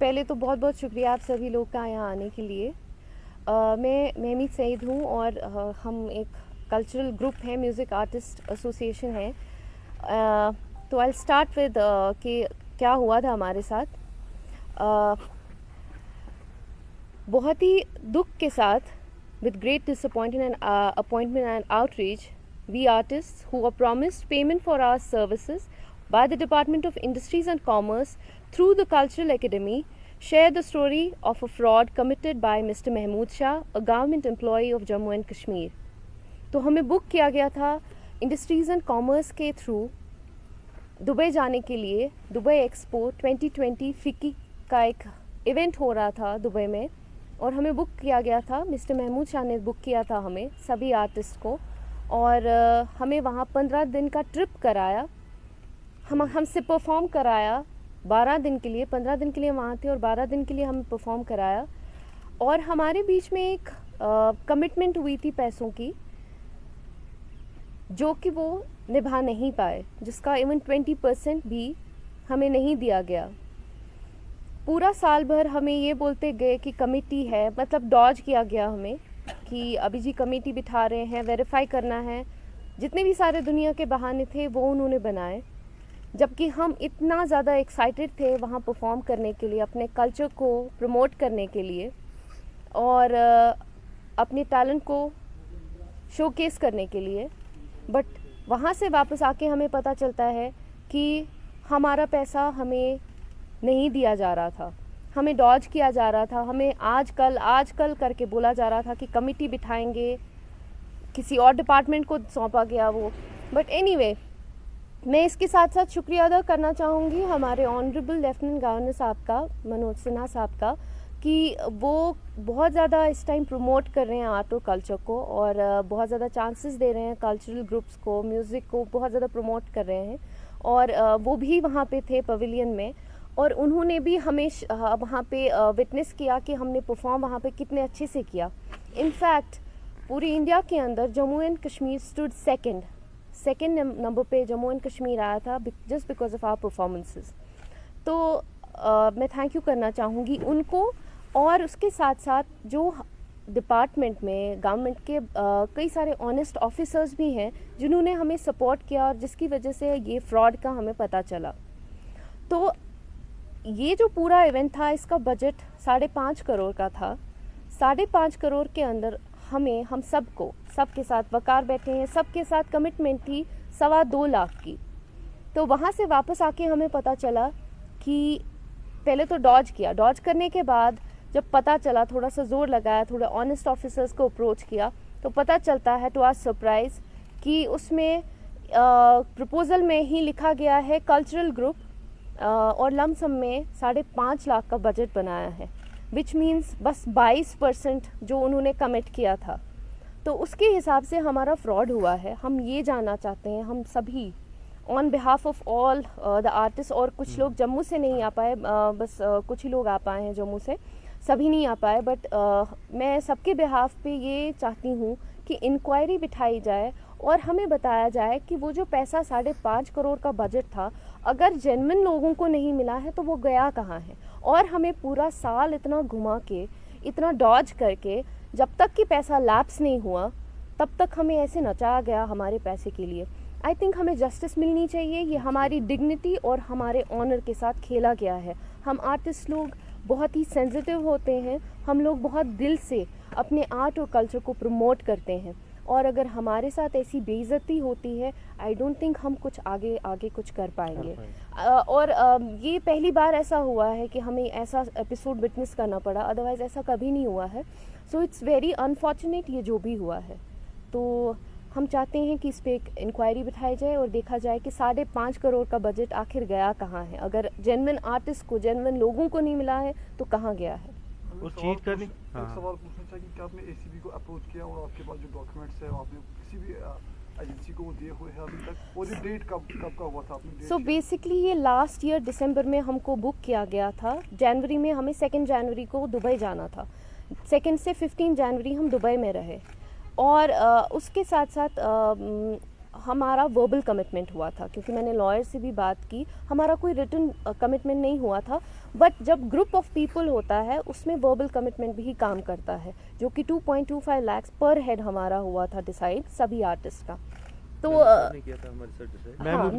पहले तो बहुत बहुत शुक्रिया आप सभी लोग का यहाँ आने के लिए। मैं मेहमीद सईद हूँ और हम एक कल्चरल ग्रुप है, म्यूज़िक आर्टिस्ट एसोसिएशन है। तो आई स्टार्ट विद कि क्या हुआ था हमारे साथ। बहुत ही दुख के साथ, with great disappointment and outrage, we artists who were promised payment for our services by the Department of Industries and Commerce through the Cultural Academy share the story of a fraud committed by Mr. Mahmood Shah, a government employee of Jammu and Kashmir. तो हमें book किया गया था industries and commerce के through Dubai जाने के लिए। Dubai expo 2020 FICCI का एक इवेंट हो रहा था दुबई में और हमें बुक किया गया था। मिस्टर महमूद शाह ने बुक किया था हमें सभी आर्टिस्ट को और हमें वहाँ 15 दिन का ट्रिप कराया, हमसे परफॉर्म कराया 12 दिन के लिए। 15 दिन के लिए वहाँ थे और 12 दिन के लिए हमें परफॉर्म कराया। और हमारे बीच में एक कमिटमेंट हुई थी पैसों की, जो कि वो निभा नहीं पाए, जिसका इवन 20% भी हमें नहीं दिया गया। पूरा साल भर हमें ये बोलते गए कि कमेटी है, मतलब डॉज किया गया हमें कि अभी जी कमेटी बिठा रहे हैं, वेरीफाई करना है। जितने भी सारे दुनिया के बहाने थे वो उन्होंने बनाए, जबकि हम इतना ज़्यादा एक्साइटेड थे वहाँ परफॉर्म करने के लिए, अपने कल्चर को प्रमोट करने के लिए और अपने टैलेंट को शोकेस करने के लिए। बट वहाँ से वापस आके हमें पता चलता है कि हमारा पैसा हमें नहीं दिया जा रहा था, हमें डॉज किया जा रहा था, हमें आज कल करके बोला जा रहा था कि कमेटी बिठाएंगे, किसी और डिपार्टमेंट को सौंपा गया वो। बट एनीवे, मैं इसके साथ साथ शुक्रिया अदा करना चाहूँगी हमारे ऑनरेबल लेफ्टिनेंट गवर्नर साहब का, मनोज सिन्हा साहब का, कि वो बहुत ज़्यादा इस टाइम प्रमोट कर रहे हैं आर्ट और कल्चर को और बहुत ज़्यादा चांसेस दे रहे हैं कल्चरल ग्रुप्स को, म्यूज़िक को बहुत ज़्यादा प्रमोट कर रहे हैं। और वो भी वहाँ पे थे पवेलियन में और उन्होंने भी हमें वहाँ पे विटनेस किया कि हमने परफॉर्म वहाँ पे कितने अच्छे से किया। इनफैक्ट पूरी इंडिया के अंदर Jammu and Kashmir stood second number पे जम्मू एंड कश्मीर आया था, just because of our performances. तो मैं थैंक यू करना चाहूँगी उनको। और उसके साथ साथ जो डिपार्टमेंट में गवर्नमेंट के कई सारे ऑनेस्ट ऑफिसर्स भी हैं जिन्होंने हमें सपोर्ट किया और जिसकी वजह से ये फ्रॉड का हमें पता चला। तो ये जो पूरा इवेंट था, इसका बजट 5.5 करोड़ का था। 5.5 करोड़ के अंदर हम सबके साथ वकार बैठे हैं, सबके साथ कमिटमेंट थी 2.25 लाख की। तो वहाँ से वापस आके हमें पता चला कि पहले तो डॉज करने के बाद जब पता चला, थोड़ा सा जोर लगाया, थोड़ा ऑनेस्ट ऑफिसर्स को अप्रोच किया, तो पता चलता है टू आवर सरप्राइज कि उसमें प्रपोजल में ही लिखा गया है कल्चरल ग्रुप और लमसम में 5.5 लाख का बजट बनाया है, विच मीन्स बस 22% जो उन्होंने कमिट किया था। तो उसके हिसाब से हमारा फ्रॉड हुआ है। हम ये जानना चाहते हैं, हम सभी on behalf of all the artist, और कुछ लोग जम्मू से नहीं आ पाए, बस कुछ ही लोग आ पाए हैं जम्मू से, सभी नहीं आ पाए। बट मैं सबके बिहाफ पे ये चाहती हूँ कि इंक्वायरी बिठाई जाए और हमें बताया जाए कि वो जो पैसा 5.5 करोड़ का बजट था, अगर जेन्युइन लोगों को नहीं मिला है तो वो गया कहाँ है। और हमें पूरा साल इतना घुमा के, इतना डॉज करके, जब तक कि पैसा लैप्स नहीं हुआ तब तक हमें ऐसे नचाया गया हमारे पैसे के लिए। आई थिंक हमें जस्टिस मिलनी चाहिए। ये हमारी डिग्निटी और हमारे ऑनर के साथ खेला गया है। हम आर्टिस्ट लोग बहुत ही सेंसिटिव होते हैं, हम लोग बहुत दिल से अपने आर्ट और कल्चर को प्रमोट करते हैं, और अगर हमारे साथ ऐसी बेइज्जती होती है, आई डोंट थिंक हम कुछ आगे कुछ कर पाएंगे। और ये पहली बार ऐसा हुआ है कि हमें ऐसा एपिसोड विटनेस करना पड़ा, अदरवाइज़ ऐसा कभी नहीं हुआ है। सो इट्स वेरी अनफॉर्चुनेट ये जो भी हुआ है। तो हम चाहते हैं कि इस पर एक इंक्वायरी बिठाई जाए और देखा जाए कि 5.5 करोड़ का बजट आखिर गया कहाँ है। अगर जेन्युइन आर्टिस्ट को, जेन्युइन लोगों को नहीं मिला है तो कहाँ गया है। उस चीज करनी एक सवाल पूछना चाहिए कि आपने एसीबी को अप्रोच किया और आपके पास जो डॉक्यूमेंट्स है आपने किसी भी एजेंसी को दिए हुए हैं अभी तक, वो जो डेट कब का हुआ था आपने? सो बेसिकली ये लास्ट ईयर दिसंबर में हमको बुक किया गया था। जनवरी में हमें 2 जनवरी को दुबई जाना था। 2 से 15 जनवरी हम दुबई में रहे और उसके साथ साथ हमारा वर्बल कमिटमेंट हुआ था, क्योंकि मैंने लॉयर से भी बात की, हमारा कोई रिटन कमिटमेंट नहीं हुआ था। बट जब ग्रुप ऑफ पीपल होता है उसमें वर्बल कमिटमेंट भी काम करता है, जो कि 2.25 लाख पर हेड हमारा हुआ था डिसाइड सभी आर्टिस्ट का। तो किया था हमारे साथ डिसाइड। हाँ,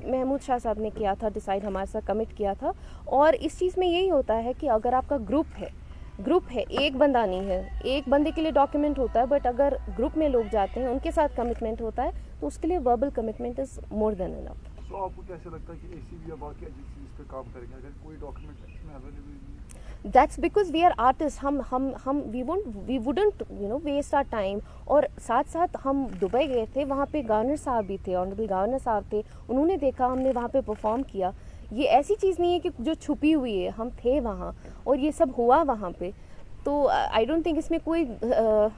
महमूद शाह साहब ने किया था डिसाइड, हमारे साथ कमिट किया था। और इस चीज़ में यही होता है कि अगर आपका ग्रुप है, एक बंदा नहीं है, एक बंदे के लिए डॉक्यूमेंट होता है, बट अगर ग्रुप में लोग जाते हैं उनके साथ कमिटमेंट होता है, तो उसके लिए verbal commitment is more than enough. तो आपको कैसे लगता है कि एसीबी या बाकी एजेंसी इस पे काम करेंगे अगर कोई डॉक्यूमेंट इसमें अवेलेबल नहीं है? That's because we are artist, हम we wouldn't waste our time. और साथ साथ हम दुबई गए थे, वहाँ पे गवर्नर साहब भी थे, ऑनरेबल गवर्नर साहब थे, उन्होंने देखा हमने वहाँ पे परफॉर्म किया। ये ऐसी चीज़ नहीं है कि जो छुपी हुई है, हम थे वहाँ और ये सब हुआ वहाँ पे। तो आई डोंट थिंक इसमें कोई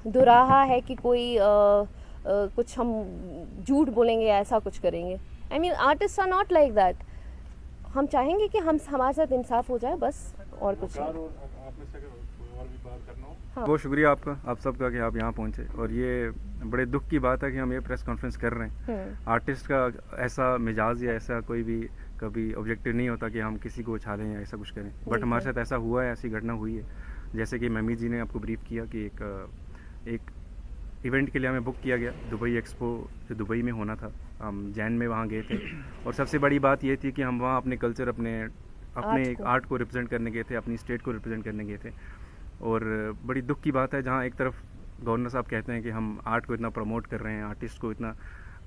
दुराहा है कि कोई कुछ हम झूठ बोलेंगे या ऐसा कुछ करेंगे। I mean artist are not like that. हम चाहेंगे कि हमारे साथ इंसाफ हो जाए, बस, और कुछ नहीं। हाँ। बहुत शुक्रिया आपका, आप सबका, कि आप यहाँ पहुँचे। और ये बड़े दुख की बात है कि हम ये प्रेस कॉन्फ्रेंस कर रहे हैं। आर्टिस्ट का ऐसा मिजाज या ऐसा कोई भी कभी ऑब्जेक्टिव नहीं होता कि हम किसी को उछालें या ऐसा कुछ करें, बट हमारे साथ ऐसा हुआ है, ऐसी घटना हुई है। जैसे कि ममी जी ने आपको ब्रीफ किया कि एक इवेंट के लिए हमें बुक किया गया, दुबई एक्सपो जो दुबई में होना था, हम जैन में वहाँ गए थे। और सबसे बड़ी बात ये थी कि हम वहाँ अपने कल्चर, अपने आर्ट को रिप्रेजेंट करने गए थे, अपनी स्टेट को रिप्रेजेंट करने गए थे। और बड़ी दुख की बात है, जहाँ एक तरफ गवर्नर साहब कहते हैं कि हम आर्ट को इतना प्रमोट कर रहे हैं, आर्टिस्ट को इतना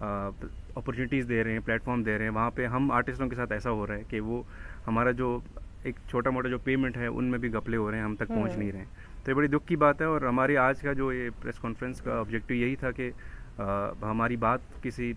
अपॉर्चुनिटीज़ दे रहे हैं, प्लेटफॉर्म दे रहे हैं, वहाँ पे हम आर्टिस्टों के साथ ऐसा हो रहा है कि वो हमारा जो एक छोटा मोटा जो पेमेंट है उनमें भी घपले हो रहे हैं, हम तक पहुँच नहीं रहे हैं। तो ये बड़ी दुख की बात है। और हमारी आज का जो ये प्रेस कॉन्फ्रेंस का ऑब्जेक्टिव यही था कि हमारी बात किसी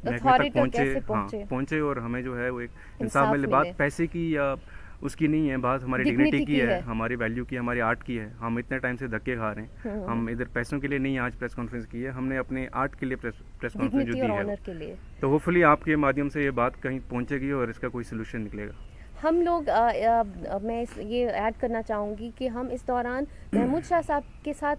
महकमे तक पहुँचे और हमें जो है वो एक इंसाफ मिले। बात पैसे की या उसकी नहीं है, बात हमारी डिग्निटी की है, हमारी वैल्यू की, हमारी आर्ट की है। हम इतने टाइम से धक्के खा रहे हैं, हम इधर पैसों के लिए नहीं आज प्रेस कॉन्फ्रेंस की है, हमने अपने आर्ट के लिए प्रेस कॉन्फ्रेंस जो दी है। तो होपफुली आपके माध्यम से ये बात कहीं पहुंचेगी और इसका कोई सोल्यूशन निकलेगा। हम लोग मैं ये ऐड करना चाहूँगी कि हम इस दौरान महमूद शाह साहब के साथ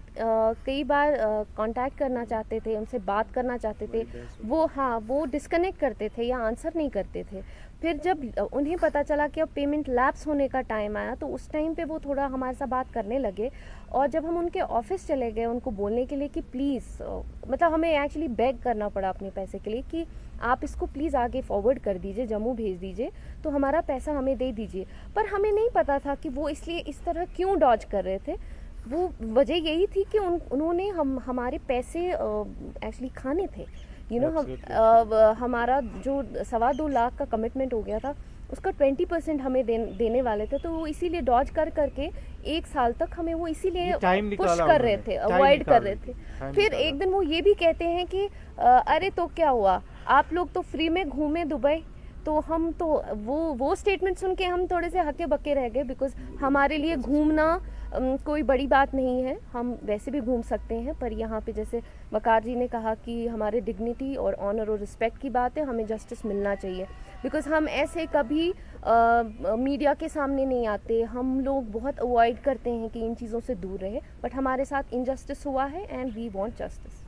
कई बार कांटेक्ट करना चाहते थे, उनसे बात करना चाहते थे। वो डिस्कनेक्ट करते थे या आंसर नहीं करते थे। फिर जब उन्हें पता चला कि अब पेमेंट लैप्स होने का टाइम आया, तो उस टाइम पे वो थोड़ा हमारे साथ बात करने लगे। और जब हम उनके ऑफिस चले गए उनको बोलने के लिए कि प्लीज़, मतलब हमें एक्चुअली बेग करना पड़ा अपने पैसे के लिए कि आप इसको प्लीज़ आगे फॉरवर्ड कर दीजिए, जम्मू भेज दीजिए, तो हमारा पैसा हमें दे दीजिए। पर हमें नहीं पता था कि वो इसलिए इस तरह क्यों डॉज कर रहे थे। वो वजह यही थी कि उन्होंने हमारे पैसे एक्चुअली खाने थे। हमारा जो 2.25 लाख का कमिटमेंट हो गया था, उसका 20% हमें देने वाले थे। तो वो इसीलिए डॉज करके 1 साल तक हमें वो इसीलिए पुश कर रहे थे, अवॉइड कर रहे थे। फिर एक दिन वो ये भी कहते हैं कि अरे तो क्या हुआ, आप लोग तो फ्री में घूमे दुबई। तो हम तो वो स्टेटमेंट सुन के हम थोड़े से हक्के बक्के रह गए, बिकॉज हमारे लिए घूमना कोई बड़ी बात नहीं है, हम वैसे भी घूम सकते हैं। पर यहाँ पे जैसे वकार जी ने कहा कि हमारे डिग्निटी और ऑनर और रिस्पेक्ट की बात है, हमें जस्टिस मिलना चाहिए। बिकॉज हम ऐसे कभी मीडिया के सामने नहीं आते, हम लोग बहुत अवॉइड करते हैं कि इन चीज़ों से दूर रहे, बट हमारे साथ इनजस्टिस हुआ है एंड वी वांट जस्टिस।